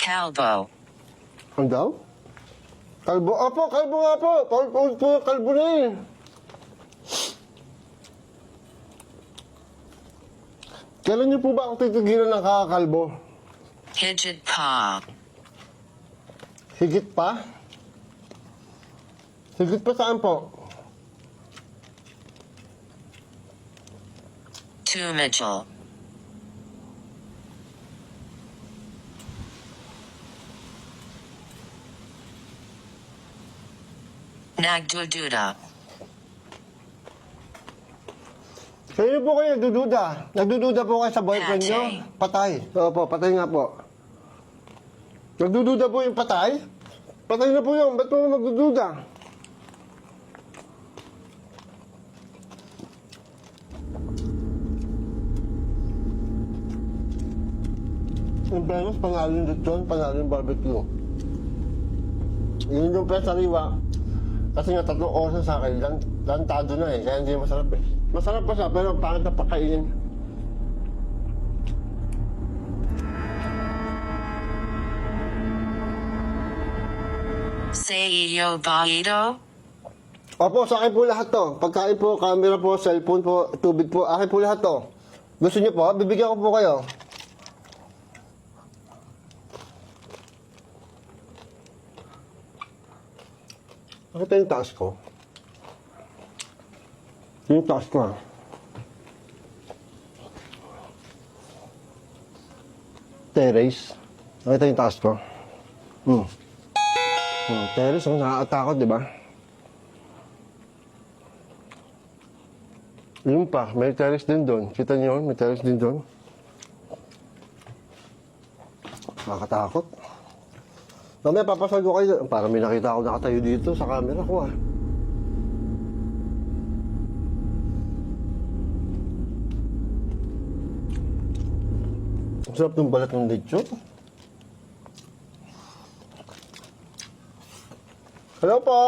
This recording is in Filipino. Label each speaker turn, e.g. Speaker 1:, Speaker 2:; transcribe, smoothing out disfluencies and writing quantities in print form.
Speaker 1: Calvo.
Speaker 2: Ano daw? Kalbo? Apo, kalbo nga po. Kalbo na eh. Kailan niyo po ba ako titigilan ng kakakalbo?
Speaker 1: Higit pa.
Speaker 2: Higit pa? Higit pa saan po?
Speaker 1: Tumidjal. Nagdududa.
Speaker 2: Sino po kayo nagdududa? Nagdududa po kayo sa boyfriend
Speaker 1: Patay.
Speaker 2: niyo? Patay. Opo, patay nga po. Nagdududa po yung patay? Patay na po yun. Ba't po magdududa? Yung Venus, panalo yung lechon, panalo yung barbecue. Yun yung sariwa. Kasi nga 3 oras sa akin, lantado na eh, kaya hindi masarap eh. Masarap pa siya, pero pangit na pakainin.
Speaker 1: Seiyo Baito.
Speaker 2: Opo, sa akin po lahat to. Pagkain po, camera po, cellphone po, tubig po, akin po lahat to. Gusto niyo po, bibigyan ko po kayo. Nakita yung taas ko? Yung taas ko ah. Terrace. Nakita yung taas ko? Terrace, nakakatakot, di ba? Yun pa, may terrace din doon. Kita niyo, may terrace din doon. Nakakatakot. Mamaya papasal ko kayo. Para may nakita ako nakatayo dito sa camera ko ah. Ang sarap ng balat ng lechon. Hello po!